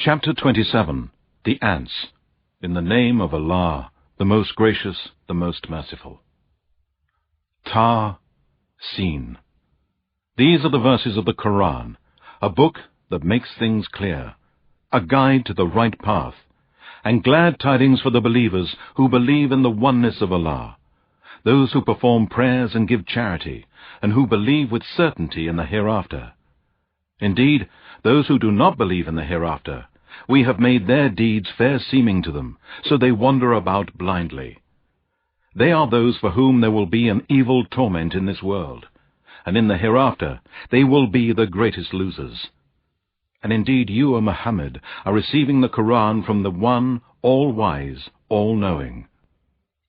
Chapter 27. The Ants. In the name of Allah, the most gracious, the most merciful. Ta-Sin. These are the verses of the Quran, a book that makes things clear, a guide to the right path, and glad tidings for the believers who believe in the oneness of Allah, those who perform prayers and give charity, and who believe with certainty in the hereafter. Indeed, those who do not believe in the hereafter, we have made their deeds fair seeming to them, so they wander about blindly. They are those for whom there will be an evil torment in this world, and in the hereafter they will be the greatest losers. And indeed you, O Muhammad, are receiving the Quran from the One, all-wise, all-knowing.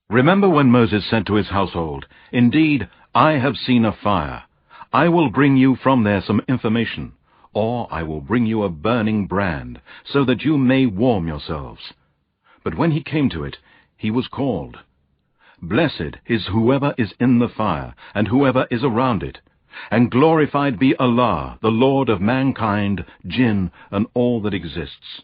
Remember when Moses said to his household, "Indeed, I have seen a fire. I will bring you from there some information, or I will bring you a burning brand, so that you may warm yourselves." But when he came to it, he was called. Blessed is whoever is in the fire, and whoever is around it, and glorified be Allah, the Lord of mankind, jinn, and all that exists.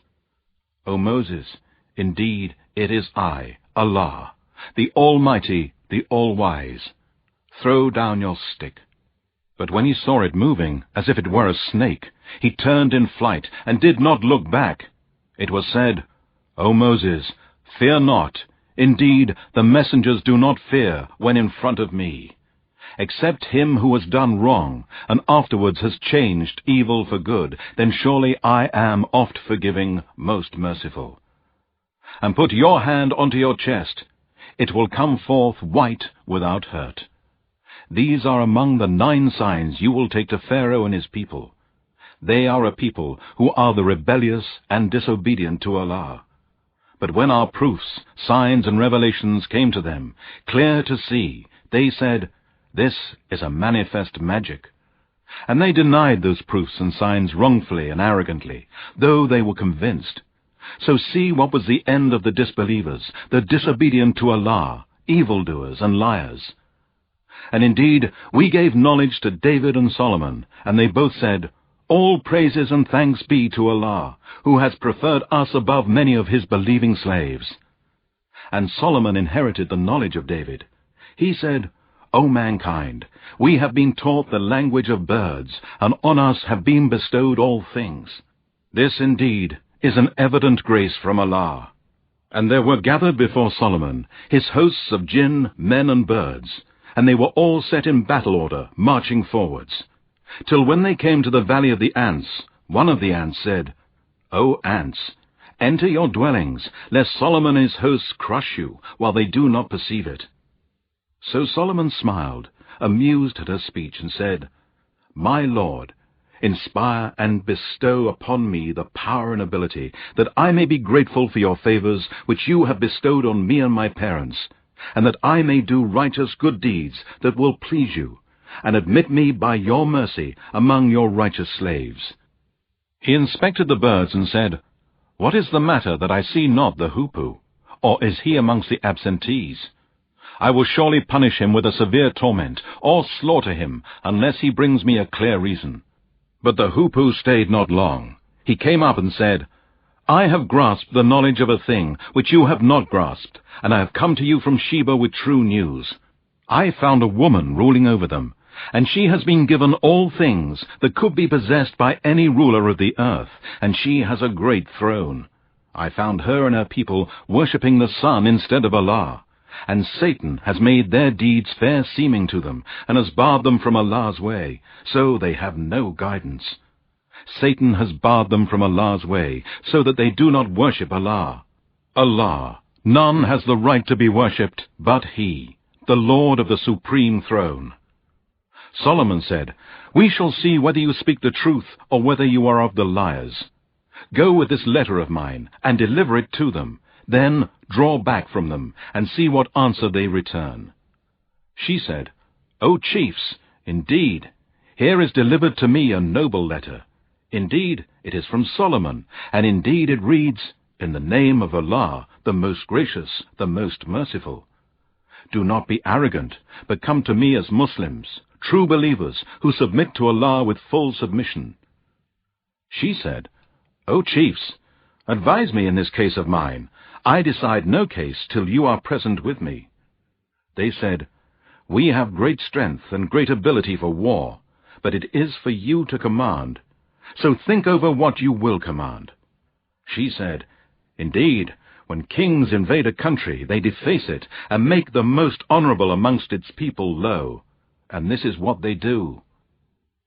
O Moses, indeed it is I, Allah, the Almighty, the All-Wise. Throw down your stick. But when he saw it moving, as if it were a snake, he turned in flight, and did not look back. It was said, "O Moses, fear not. Indeed, the messengers do not fear when in front of me, except him who has done wrong, and afterwards has changed evil for good, then surely I am oft forgiving, most merciful. And put your hand onto your chest. It will come forth white without hurt. These are among the 9 signs you will take to Pharaoh and his people. They are a people who are the rebellious and disobedient to Allah. But when our proofs, signs, and revelations came to them, clear to see, they said, 'This is a manifest magic.' And they denied those proofs and signs wrongfully and arrogantly, though they were convinced. So see what was the end of the disbelievers, the disobedient to Allah, evildoers and liars. And indeed, we gave knowledge to David and Solomon, and they both said, 'All praises and thanks be to Allah, who has preferred us above many of his believing slaves.' And Solomon inherited the knowledge of David. He said, 'O mankind, we have been taught the language of birds, and on us have been bestowed all things. This indeed is an evident grace from Allah.' And there were gathered before Solomon his hosts of jinn, men, and birds, and they were all set in battle order, marching forwards. Till when they came to the valley of the ants, one of the ants said, 'O ants, enter your dwellings, lest Solomon and his hosts crush you, while they do not perceive it.' So Solomon smiled, amused at her speech, and said, 'My Lord, inspire and bestow upon me the power and ability, that I may be grateful for your favors which you have bestowed on me and my parents, and that I may do righteous good deeds that will please you, and admit me by your mercy among your righteous slaves.' He inspected the birds and said, 'What is the matter that I see not the hoopoe? Or is he amongst the absentees? I will surely punish him with a severe torment, or slaughter him, unless he brings me a clear reason.' But the hoopoe stayed not long. He came up and said, 'I have grasped the knowledge of a thing which you have not grasped, and I have come to you from Sheba with true news. I found a woman ruling over them, and she has been given all things that could be possessed by any ruler of the earth, and she has a great throne. I found her and her people worshipping the sun instead of Allah, and Satan has made their deeds fair seeming to them, and has barred them from Allah's way, so they have no guidance. Satan has barred them from Allah's way, so that they do not worship Allah. Allah, none has the right to be worshipped but He, the Lord of the supreme throne.' Solomon said, 'We shall see whether you speak the truth, or whether you are of the liars. Go with this letter of mine, and deliver it to them. Then draw back from them, and see what answer they return.' She said, 'O chiefs, indeed, here is delivered to me a noble letter. Indeed, it is from Solomon, and indeed it reads, In the name of Allah, the most gracious, the most merciful. Do not be arrogant, but come to me as Muslims, true believers, who submit to Allah with full submission.' She said, 'O chiefs, Advise me in this case of mine. I decide no case till you are present with me." They said, "We have great strength and great ability for war, but it is for you to command. So think over what you will command." She said, "Indeed, when kings invade a country, they deface it and make the most honorable amongst its people low, and this is what they do.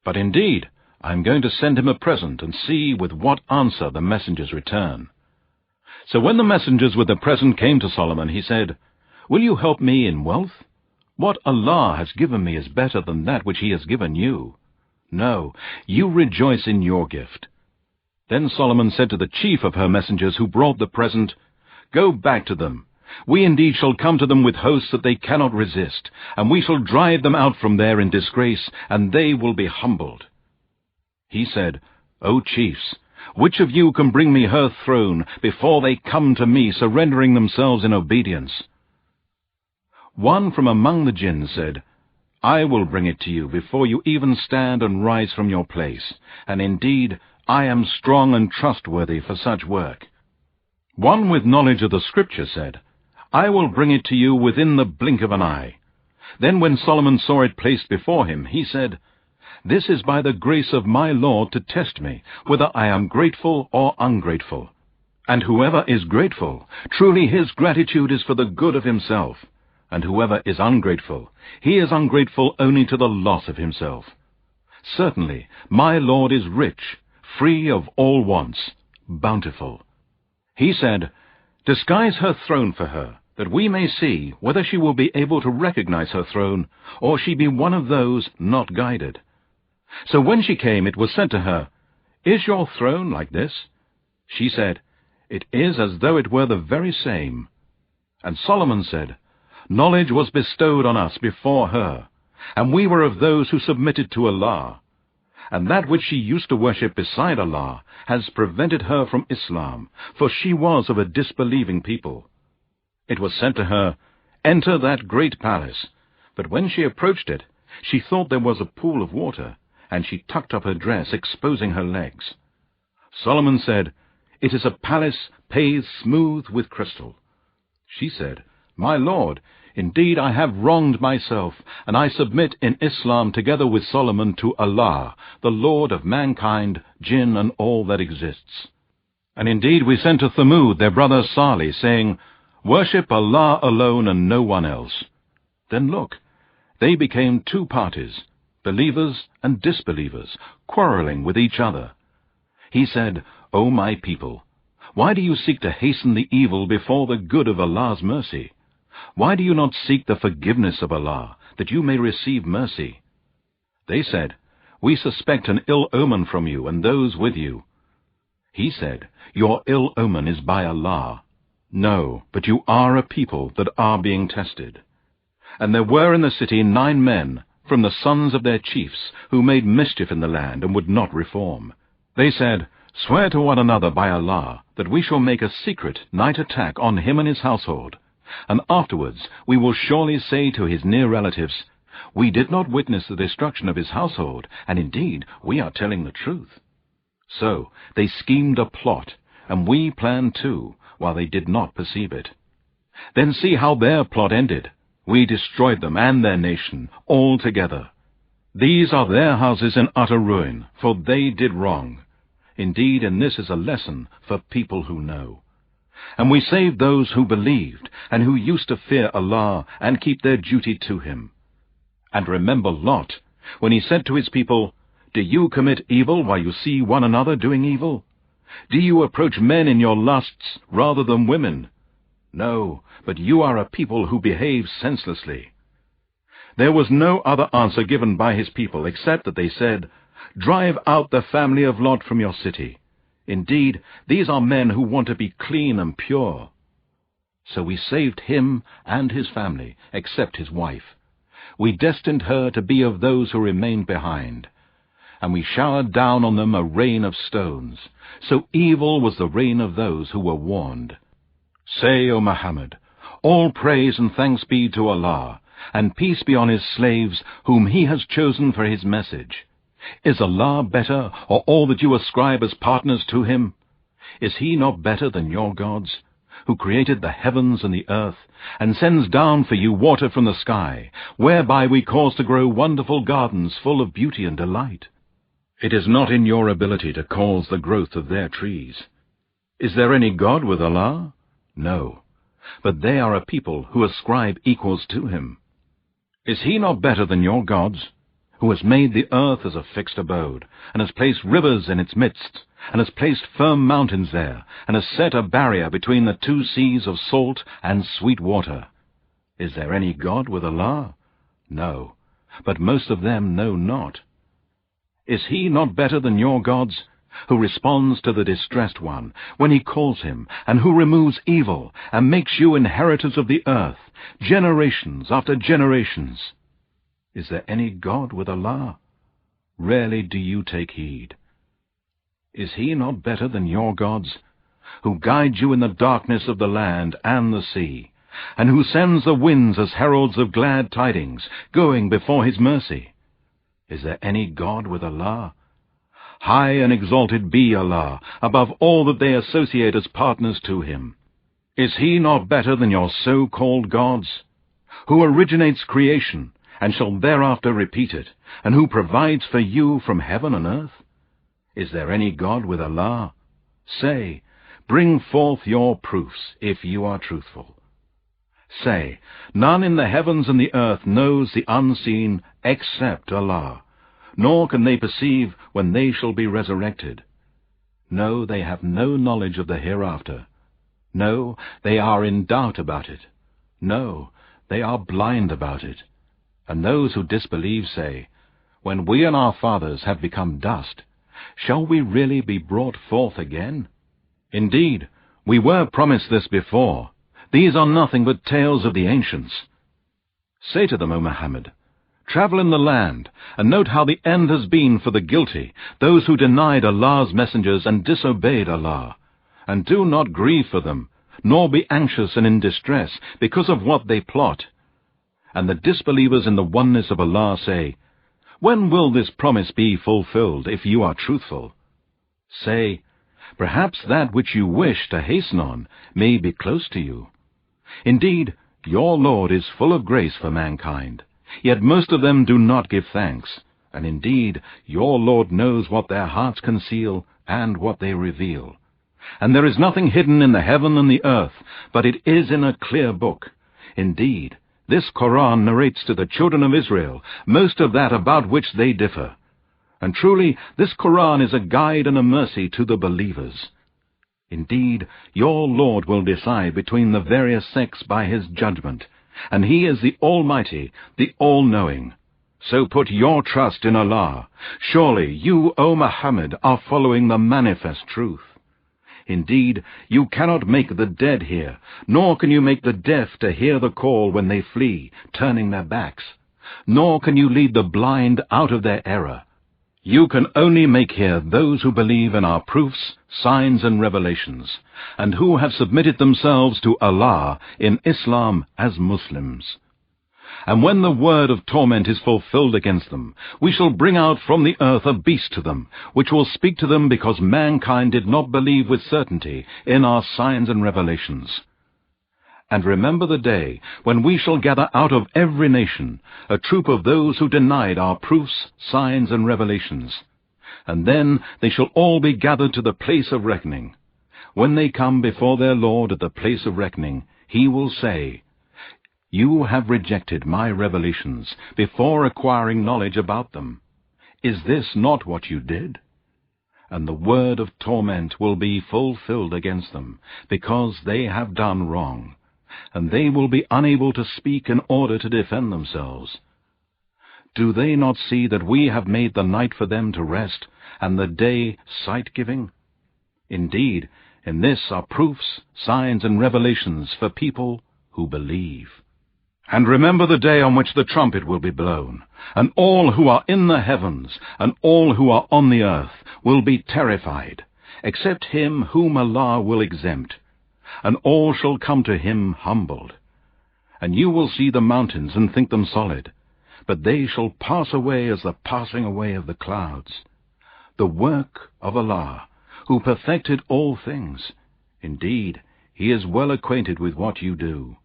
But indeed, I am going to send him a present and see with what answer the messengers return." So when the messengers with the present came to Solomon, he said, "Will you help me in wealth? What Allah has given me is better than that which he has given you. No, you rejoice in your gift." Then Solomon said to the chief of her messengers who brought the present, "Go back to them. We indeed shall come to them with hosts that they cannot resist, and we shall drive them out from there in disgrace, and they will be humbled." He said, "O chiefs, which of you can bring me her throne before they come to me, surrendering themselves in obedience?" One from among the jinn said, "I will bring it to you before you even stand and rise from your place, and indeed I am strong and trustworthy for such work." One with knowledge of the Scripture said, "I will bring it to you within the blink of an eye." Then when Solomon saw it placed before him, he said, "This is by the grace of my Lord to test me, whether I am grateful or ungrateful. And whoever is grateful, truly his gratitude is for the good of himself. And whoever is ungrateful, he is ungrateful only to the loss of himself. Certainly, my Lord is rich, free of all wants, bountiful." He said, "Disguise her throne for her, that we may see whether she will be able to recognize her throne, or she be one of those not guided." So when she came, it was said to her, "Is your throne like this?" She said, "It is as though it were the very same." And Solomon said, "Knowledge was bestowed on us before her, and we were of those who submitted to Allah. And that which she used to worship beside Allah has prevented her from Islam, for she was of a disbelieving people. It was said to her, 'Enter that great palace.' But when she approached it, she thought there was a pool of water, and she tucked up her dress, exposing her legs. Solomon said, 'It is a palace paved smooth with crystal.' She said, 'My Lord, indeed I have wronged myself, and I submit in Islam together with Solomon to Allah, the Lord of mankind, jinn, and all that exists. And indeed we sent to Thamud their brother Salih, saying, Worship Allah alone and no one else. Then look, they became two parties, believers and disbelievers, quarreling with each other. He said, O my people, why do you seek to hasten the evil before the good of Allah's mercy? Why do you not seek the forgiveness of Allah, that you may receive mercy? They said, We suspect an ill omen from you and those with you. He said, Your ill omen is by Allah. No, but you are a people that are being tested. And there were in the city 9 men, from the sons of their chiefs, who made mischief in the land and would not reform. They said, Swear to one another by Allah, that we shall make a secret night attack on him and his household, and afterwards we will surely say to his near relatives, We did not witness the destruction of his household, and indeed we are telling the truth. So they schemed a plot, and we planned too, while they did not perceive it. Then see how their plot ended. We destroyed them and their nation, all together. These are their houses in utter ruin, for they did wrong. Indeed, in this is a lesson for people who know. And we saved those who believed, and who used to fear Allah, and keep their duty to him. And remember Lot, when he said to his people, Do you commit evil while you see one another doing evil? Do you approach men in your lusts rather than women? No, but you are a people who behave senselessly. There was no other answer given by his people, except that they said, Drive out the family of Lot from your city. Indeed, these are men who want to be clean and pure. So we saved him and his family, except his wife. We destined her to be of those who remained behind. And we showered down on them a rain of stones. So evil was the rain of those who were warned. Say, O Muhammad, all praise and thanks be to Allah, and peace be on his slaves, whom he has chosen for his message. Is Allah better, or all that you ascribe as partners to him? Is he not better than your gods, who created the heavens and the earth, and sends down for you water from the sky, whereby we cause to grow wonderful gardens full of beauty and delight? It is not in your ability to cause the growth of their trees. Is there any God with Allah? No, but they are a people who ascribe equals to him. Is he not better than your gods, who has made the earth as a fixed abode, and has placed rivers in its midst, and has placed firm mountains there, and has set a barrier between the two seas of salt and sweet water? Is there any God with Allah? No, but most of them know not. Is he not better than your gods, who responds to the distressed one when he calls him, and who removes evil, and makes you inheritors of the earth, generations after generations? Is there any God with Allah? Rarely do you take heed. Is he not better than your gods, who guides you in the darkness of the land and the sea, and who sends the winds as heralds of glad tidings, going before his mercy? Is there any God with Allah? High and exalted be Allah, above all that they associate as partners to him. Is he not better than your so-called gods, who originates creation, and shall thereafter repeat it, and who provides for you from heaven and earth? Is there any God with Allah? Say, bring forth your proofs, if you are truthful. Say, none in the heavens and the earth knows the unseen except Allah, nor can they perceive when they shall be resurrected. No, they have no knowledge of the hereafter. No, they are in doubt about it. No, they are blind about it. And those who disbelieve say, when we and our fathers have become dust, shall we really be brought forth again? Indeed, we were promised this before. These are nothing but tales of the ancients. Say to them, O Muhammad, travel in the land, and note how the end has been for the guilty, those who denied Allah's messengers and disobeyed Allah. And do not grieve for them, nor be anxious and in distress because of what they plot. And the disbelievers in the oneness of Allah say, when will this promise be fulfilled, if you are truthful? Say, perhaps that which you wish to hasten on may be close to you. Indeed, your Lord is full of grace for mankind, yet most of them do not give thanks, and indeed your Lord knows what their hearts conceal and what they reveal. And there is nothing hidden in the heaven and the earth, but it is in a clear book. Indeed, this Quran narrates to the children of Israel most of that about which they differ. And truly, this Quran is a guide and a mercy to the believers. Indeed, your Lord will decide between the various sects by his judgment, and he is the Almighty, the All-Knowing. So put your trust in Allah. Surely you, O Muhammad, are following the manifest truth. Indeed, you cannot make the dead hear, nor can you make the deaf to hear the call when they flee, turning their backs. Nor can you lead the blind out of their error. You can only make hear those who believe in our proofs, signs and revelations, and who have submitted themselves to Allah in Islam as Muslims. And when the word of torment is fulfilled against them, we shall bring out from the earth a beast to them, which will speak to them because mankind did not believe with certainty in our signs and revelations. And remember the day when we shall gather out of every nation a troop of those who denied our proofs, signs and revelations. And then they shall all be gathered to the place of reckoning. When they come before their Lord at the place of reckoning, he will say, you have rejected my revelations before acquiring knowledge about them. Is this not what you did? And the word of torment will be fulfilled against them, because they have done wrong, and they will be unable to speak in order to defend themselves. Do they not see that we have made the night for them to rest, and the day sight-giving? Indeed, in this are proofs, signs, and revelations for people who believe. And remember the day on which the trumpet will be blown, and all who are in the heavens, and all who are on the earth, will be terrified, except him whom Allah will exempt, and all shall come to him humbled. And you will see the mountains and think them solid, but they shall pass away as the passing away of the clouds. The work of Allah, who perfected all things. Indeed, he is well acquainted with what you do.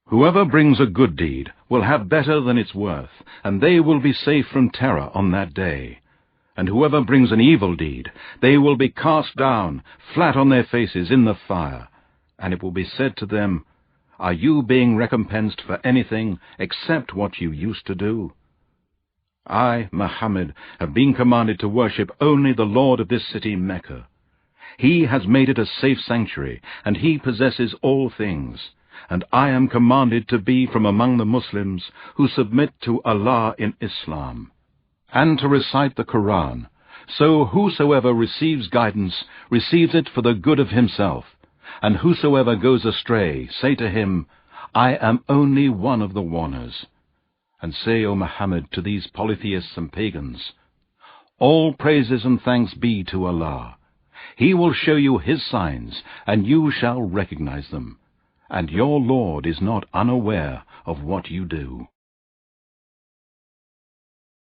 Whoever brings a good deed will have better than its worth, and they will be safe from terror on that day. And whoever brings an evil deed, they will be cast down, flat on their faces in the fire. And it will be said to them, Are you being recompensed for anything except what you used to do? I, Muhammad, have been commanded to worship only the Lord of this city, Mecca. He has made it a safe sanctuary, and he possesses all things. And I am commanded to be from among the Muslims who submit to Allah in Islam, and to recite the Quran. So whosoever receives guidance receives it for the good of himself, and whosoever goes astray, say to him, I am only one of the warners. And say, O Muhammad, to these polytheists and pagans, All praises and thanks be to Allah. He will show you his signs, and you shall recognize them. And your Lord is not unaware of what you do.